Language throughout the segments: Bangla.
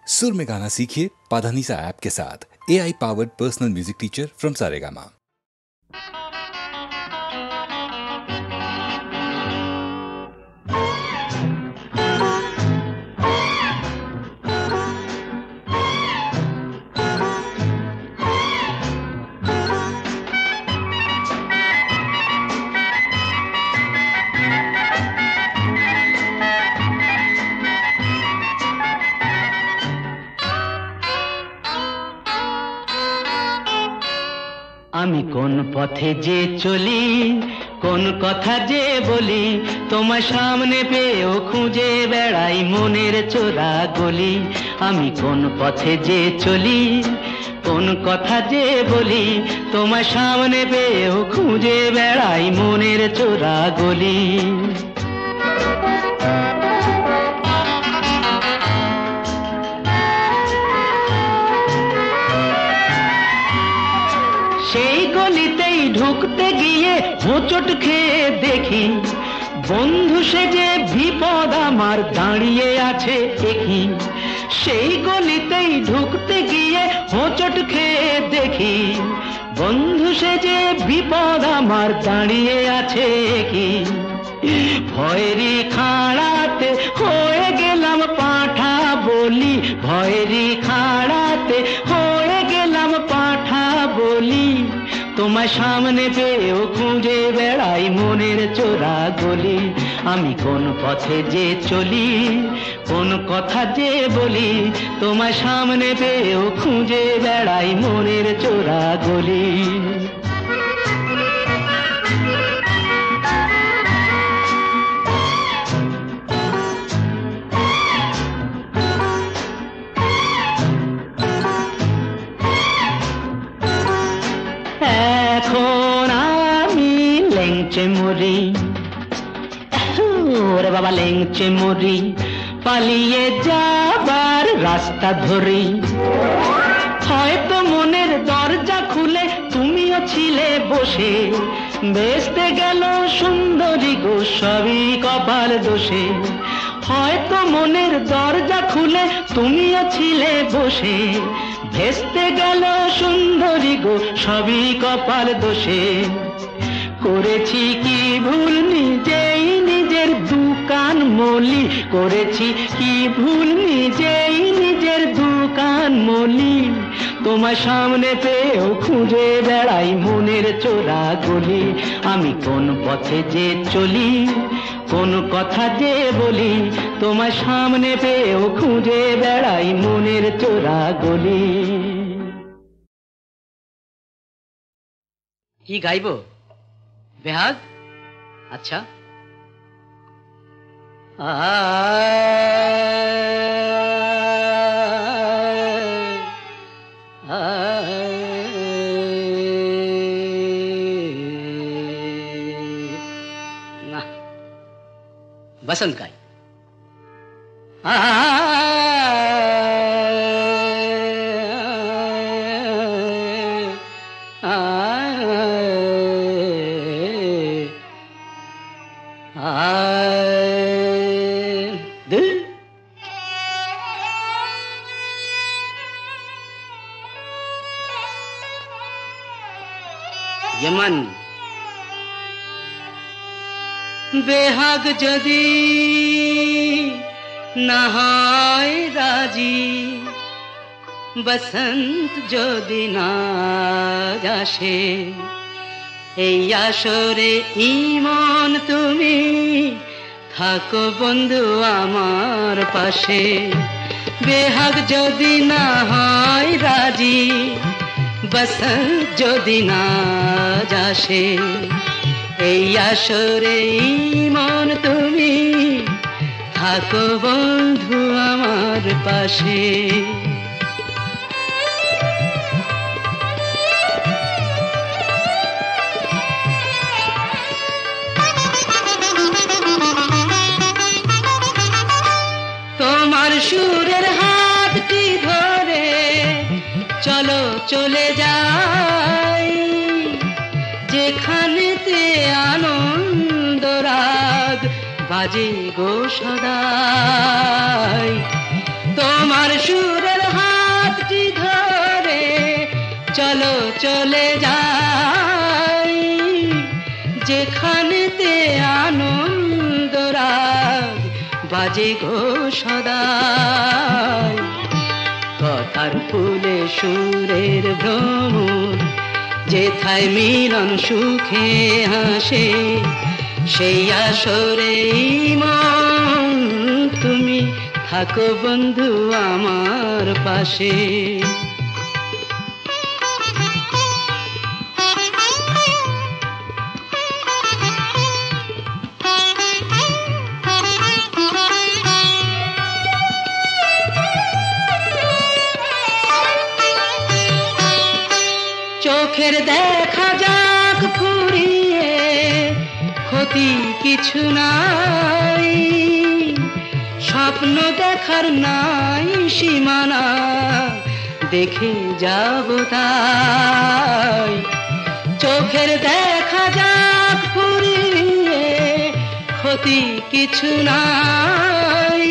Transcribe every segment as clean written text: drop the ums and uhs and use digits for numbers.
सुर में गाना सीखिए पाधानीसा ऐप के साथ। AI powered personal music teacher from Saregama. আমি কোন পথে যে চলি, কোন কথা যে বলি, তোমার সামনে পেয়েও খুঁজে বেড়াই মনের চোরা গলি। আমি কোন পথে যে চলি, কোন কথা যে বলি, তোমার সামনে পেয়েও খুঁজে বেড়াই মনের চোরা গলি। সেই গলিতেই ঢুকতে গিয়ে হোঁচট খেয়ে দেখি, বন্ধু সেজে বিপদ আমার দাঁড়িয়ে আছে একই। সেই গলিতেই ঢুকতে গিয়ে হোঁচট খেয়ে দেখি, বন্ধু সেজে বিপদ আমার দাঁড়িয়ে আছে একই। ভয়েরই খাড়াতে হয়ে গেলাম পাঁঠা বলি, ভয়েরই খাড়াতে হয়ে গেলাম পাঁঠা বলি। তোমার সামনে পেয়েও খুঁজে বেড়াই মনের চোরা গলি। আমি কোন পথে যে চলি, কোন কথা যে বলি, তোমার সামনে পেয়েও খুঁজে বেড়াই মনের চোরা গলি। এখন আমি লেংচে মরি, ওরে বাবা লেংচে মরি, পালিয়ে যাবার রাস্তা ধরি। হয়তো মনের দরজা খুলে তুমিও ছিলে বসে, বেসতে গেল সুন্দরী গো সবই কপাল দোষে। হয়তো মনের দরজা খুলে তুমিও ছিলে বসে, ভেস্তে গেল সুন্দরী গো সবই কপাল দোষে। করেছি কি ভুল নিজেই নিজের দোকান মলি, করেছি কি ভুল নিজেই নিজের দোকান মলি। তোমার সামনে পেয়েও খুঁজে বেড়াই মনের চোরা গলি। আমি কোন পথে যে চলি, কোন কথা যে বলি, তোমার সামনে পেয়েও খুঁজে বেড়াই মনের চোরা গলি। কি গাইবো? বেহাগ? আচ্ছা। না, বসন্ত গাই। यमन बेहाग जदि ना হয় রাজি, বসন্ত যদি না আসে, এই আসরে ইমন তুমি থাকো বন্ধু আমার পাশে। বেহাগ যদি না হয় রাজি, বসন্ত যদি না আসে, এই আসরে ইমন তুমি থাকো বন্ধু আমার পাশে। তোমার সুরের হাতটি ধরে চলো চলে যাই, যেখানেতে আনন্দ রাগ বাজে গো সদাই। তোমার সুরের হাতটি ধরে চলো চলে যাই, যেখানেতে আনন্দ রাগ বাজে গো সদাই। কথার ফুলে সুরের ভ্রমর, যেথায় মিলন সুখে হাসে, সেই আসরে মন তুমি থাকো বন্ধু আমার পাশে। চোখের দেখা যাক ফুরিয়ে, ক্ষতি কিছু নাই, স্বপ্ন দেখার নাই সীমানা, দেখে যাব তাই। চোখের দেখা যাক ফুরিয়ে, ক্ষতি কিছু নাই,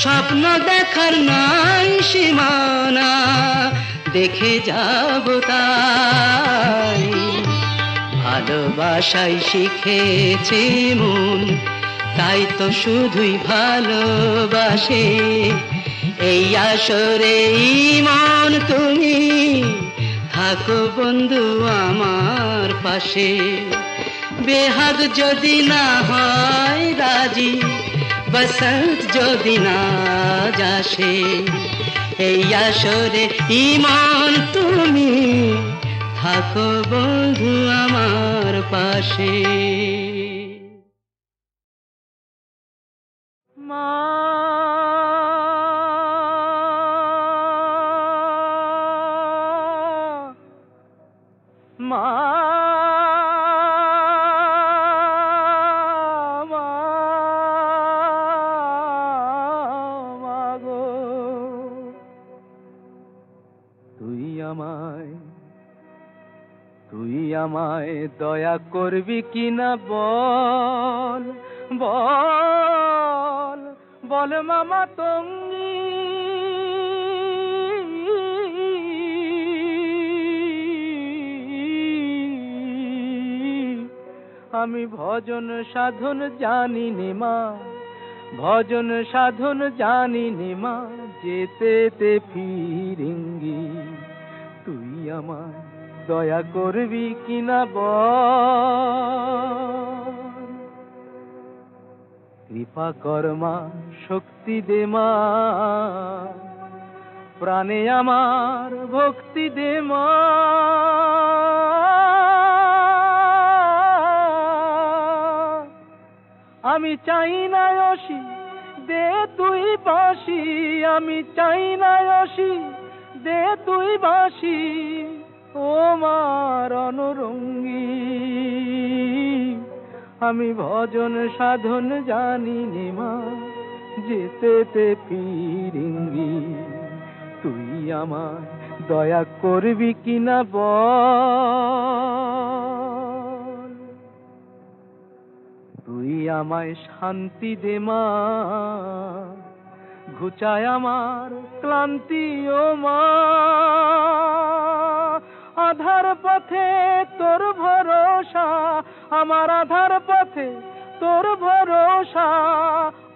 স্বপ্ন দেখার নাই সীমানা, দেখে যাব তাই। ভালোবাসাই শিখেছে মন, তাই তো শুধুই ভালোবাসে। এই আসরে মন তুমি থাকো বন্ধু আমার পাশে। বেহাগ যদি না হয় রাজি, বসন্ত যদি না যাসে, এই আসরে ইমান তুমি থাকো বন্ধু আমার পাশে। মা মা তুই আমায় দয়া করবি কিনা বল বল বল মামা তঙ্গি। আমি ভজন সাধন জানি নে মা, ভজন সাধন জানি নে মা, যেতে ফিরিঙ্গি। তুই আমায় দয়া করবি কিনা বল। কৃপা কর মা, শক্তি দে মা, প্রাণে আমার ভক্তি দে মা। আমি চাই না অসি, দে তুই বাঁশি। আমি চাই না অসি, দে তুই বাঁশি। ও মার অনুরঙ্গী, আমি ভজন সাধন জানি নে মা, যেতে ফিরিঙ্গি। তুই আমায় দয়া করবি কিনা বল। তুই আমায় শান্তি দে মা, ঘুচায় আমার ক্লান্তি ও মা। আধার পথে তোর ভরসা, আমার আধার পথে তোর ভরসা,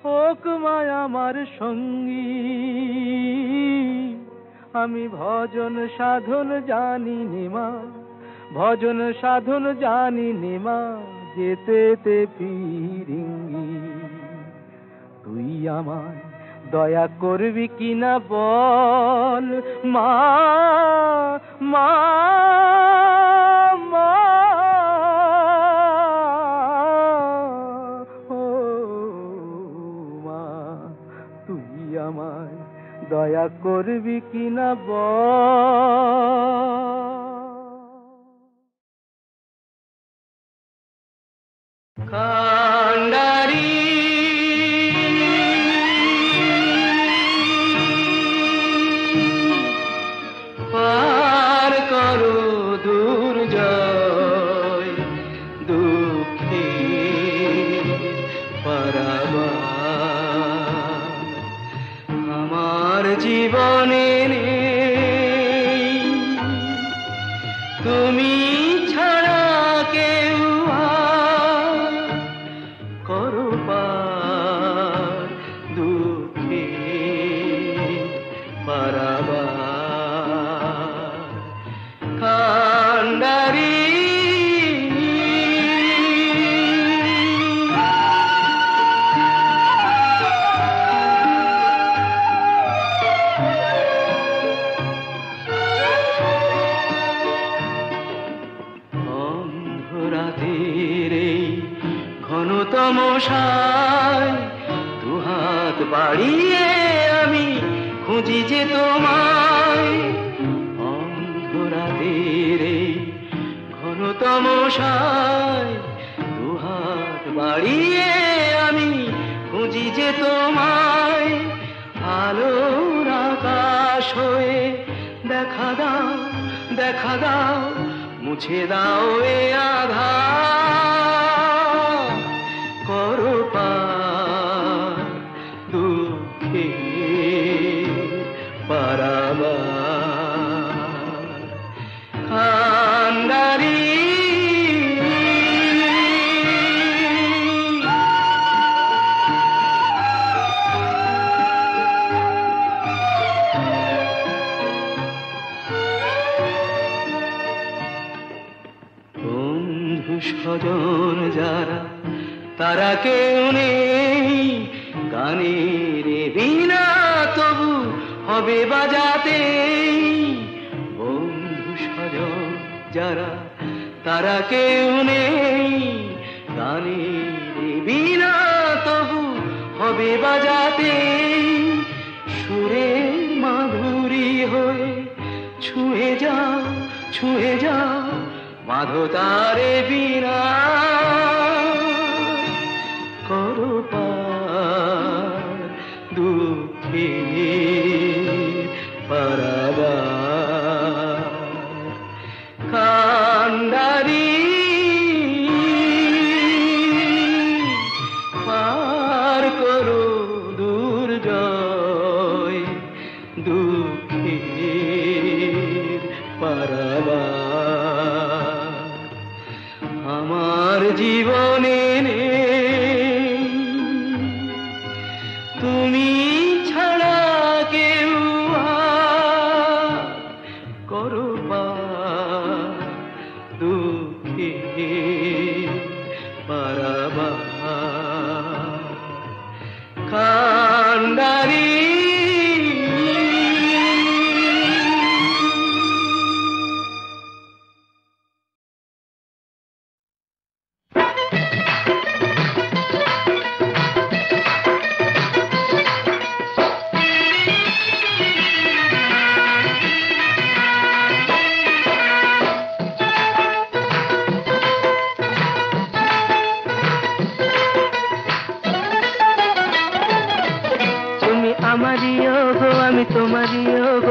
হোক মায় আমার সঙ্গী। আমি ভজন সাধন জানি নে মা, ভজন সাধন জানি নে মা, যেতে ফিরিঙ্গি। তুই আমায় দয়া করবি কিনা বল মা মা মা। ও মা, তুই আমায় দয়া করবি কিনা বল। কান্ডারি পার করো দুর্জয়, দুঃখে পারাবার আমার জীবনে নেই তুমি ছাড়া কেউ আর করো পার দুঃখে পারাবার কান্ডারি তমসায় দুহাত বাড়িয়ে আমি খুঁজি যে তোমায় অন্ধরাতের ঘন তমসায় দুহাত বাড়িয়ে আমি খুঁজি যে তোমায় আলোর আকাশ হয়ে দেখা দাও দেখা দাও মুছে দাও এ আধার করো পার দুঃখে পারাবার কান্ডারি বন্ধু স্বজন যারা তারা কেউ নেই গানের বিনা তবু হবে বাজাতে বন্ধু স্বজন যারা তারা কেউ নেই গানের বিনা তবু হবে বাজাতে সুরের মাধুরী হয়ে ছুঁয়ে যাও মাধতারে বিনা করো পার দুঃখে পারাবার কান্ডারি পার করো দুর্জয় দুঃখে পারাবার আমার জীবনে নেই তুমি ছাড়া কেউ আর করো পার দুঃখে পারাবার কান্ডারি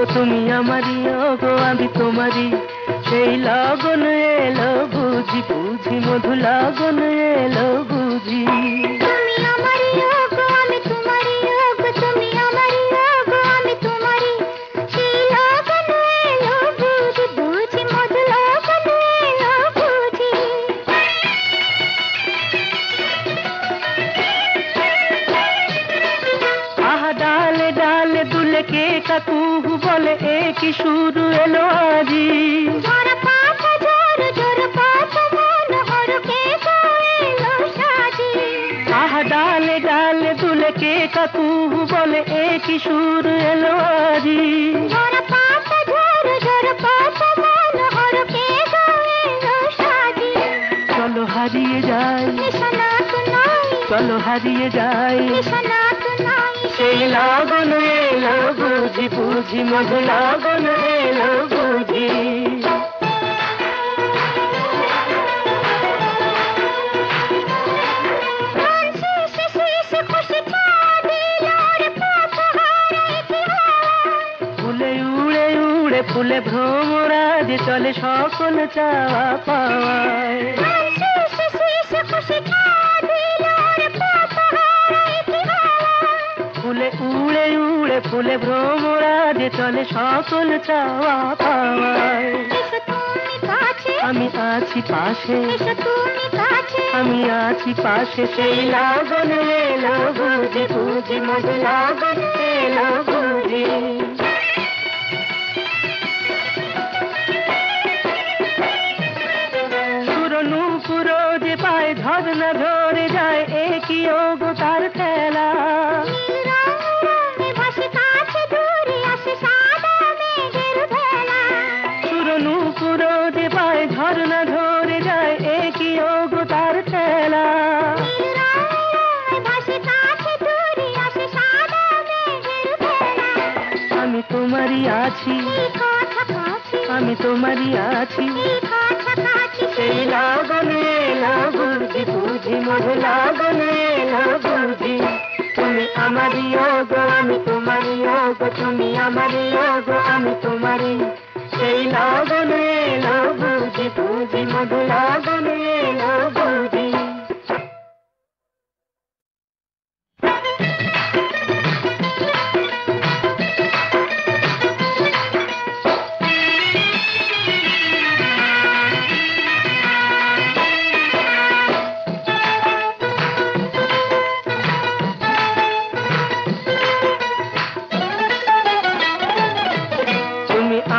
তুমি আমারি গো আমি তোমারি সেই লগন এলো বুঝি বুঝি মধু লগন এলো বুঝি তুমি আমারি গো আমি তোমারি গো তুমি আমারি গো আমি তোমারি সেই লগন এলো বুঝি বুঝি মধু লগন এলো বুঝি আহা ডালে ডালে দুলে কে কাকু বলে কি শুরু এলো আজি ঝড় পাতা ঝড় পাতা মন হরকে এলো সাজি আহা ডালে ডালে দুলে কে কাকু বলে কি শুরু এলো আজি ঝড় পাতা ঝড় পাতা মন হরকে এলো সাজি চলো হারিয়ে যাই নিশানা নাই চলো হারিয়ে যাই নিশানা নাই সেই লগন এলো বুঝি বুঝি মধু লগন এলো বুঝি ফুলে উড়ে উড়ে ফুলে ভ্রমরাজ চলে সকল চাওয়া পাওয়ায় ফুলে উড়ে উড়ে ফুলে ভ্রমরাজে চলে সকল চাওয়া পাওয়ায়। এসো তুমি কাছে, আমি আছি পাশে, এসো তুমি কাছে, আমি আছি পাশে, সেই লাগন এলো বুঝি বুঝি, মধু লাগন এলো বুঝি। পুরনো পুরো যে পায় ঝরনা ঝরে যায়, একই ওগো তার খেলা। নীল রঙে ভাসে কাছে দূরে আসে সাদা মেঘের ভেলা। পুরনো পুরো যে পায় ঝরনা ঝরে যায়, একই ওগো তার খেলা। নীল রঙে ভাসে কাছে দূরে আসে সাদা মেঘের ভেলা। আমি তোমারই আছি, এই কাছাকাছি, আমি তোমারই আছি, এই কাছাকাছি, সেই লাগন এলো বুঝি বুঝি, মধু লাগন এলো বুঝি। তুমি আমারই ওগো আমি তোমারই ওগো, তুমি আমারই ওগো আমি তোমারই, সেই লাগন এলো বুঝি বুঝি, মধু লাগন এলো বুঝি।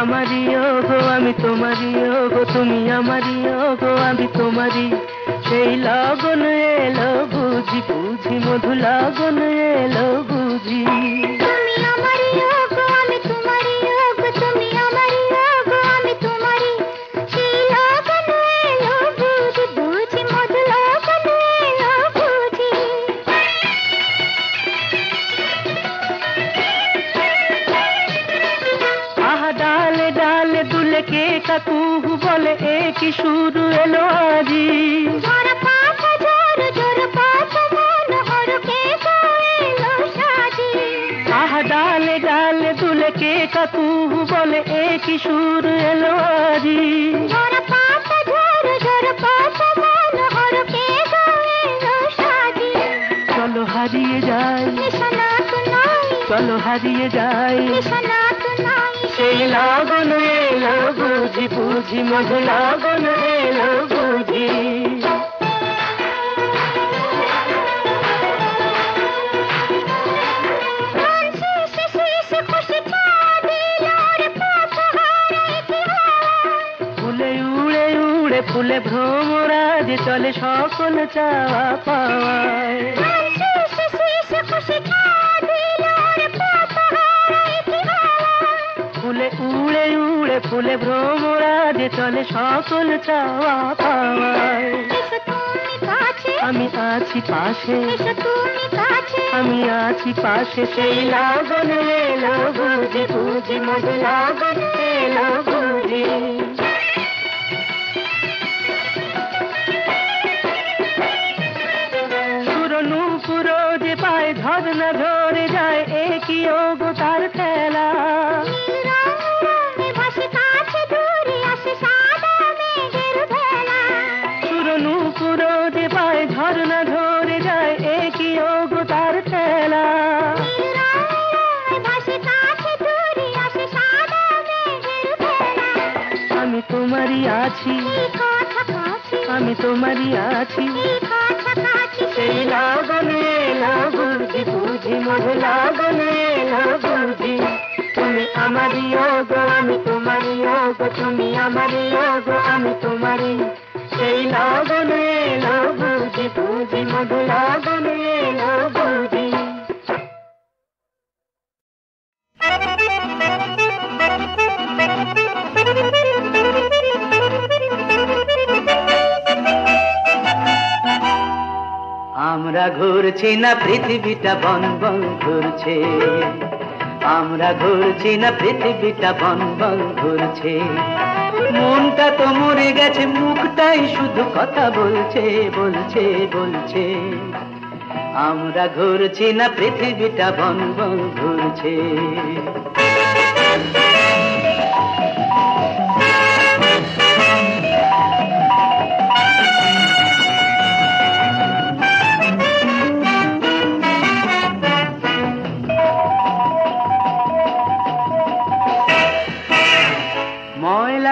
আমারই ওগো আমি তোমারই ওগো, তুমি আমারই ওগো আমি তোমারই, সেই লগন এলো বুঝি বুঝি, মধু লগন এলো বুঝি। তুমি আমারই ওগো আমি তোমারই ওগো, তুমি আমারই ওগো আমি তোমারই, সেই লগন এলো বুঝি বুঝি, মধু লগন এলো বুঝি। আহা ডালে ডালে দুলে কে কাকুহু বলে, একই সুর এলো আজি। ঝরা পাতা ঝর ঝর পাতা মনোহর কে এলো সাজি। আহা ডালে ডালে দুলে কে কাকুহু বলে, একই সুর এলো আজি। ঝরা পাতা ঝর ঝর পাতা মনোহর কে এলো সাজি। চলো হারিয়ে যাই, নিশানা তো নাই, চলো হারিয়ে যাই, নিশানা তো নাই, সেই লাগন এলো বুঝি বুঝি, মধু লাগন এলো বুঝি। মন শেষে শেষে খুশি ছা দিল রে পাতা হারাই কি হারাই। ফুলে উড়ে উড়ে ফুলে ভ্রমরাজে চলে সকল চাওয়া পাওয়ায়। মন শেষে শেষে খুশি ছা দিল রে পাতা হারাই কি হারাই। ফুলে উড়ে উড়ে ফুলে ভ্রমরাজে চলে সকল চাওয়া পাওয়ায়। এসো তুমি কাছে, আমি আছি পাশে, এসো তুমি কাছে, আমি আছি পাশে, সেই লাগন এলো বুঝি বুঝি, মধু লাগন এলো বুঝি। পুরনো পুরো যে পায় ঝরনা ঝরে যায়, একই ওগো তার খেলা। নীল রঙে ভাসে কাছে দূরে আসে সাদা মেঘের ভেলা। পুরনো পুরো যে পায় ঝরনা ঝরে যায়, একই ওগো তার খেলা। নীল রঙে ভাসে কাছে দূরে আসে সাদা মেঘের ভেলা। আমি তোমারই আছি, এই কাছাকাছি, আমি তোমারই আছি, এই কাছাকাছি, সেই লাগন এলো বুঝি বুঝি, মধু লাগন এলো বুঝি। তুমি আমারই ওগো আমি তোমারই ওগো, তুমি আমারই ওগো আমি তোমারই, সেই লাগন এলো বুঝি বুঝি, মধু লাগন এলো বুঝি। আমরা ঘুরছি না পৃথিবীটা বন বন ঘুরছে, আমরা ঘুরছি না পৃথিবীটা বন বন ঘুরছে। মনটা তো মরে গেছে, মুখটাই শুধু কথা বলছে বলছে বলছে। আমরা ঘুরছি না পৃথিবীটা বন বন ঘুরছে।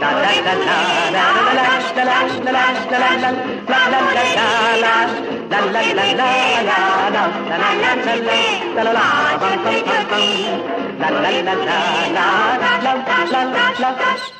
la la la la la la la la la la la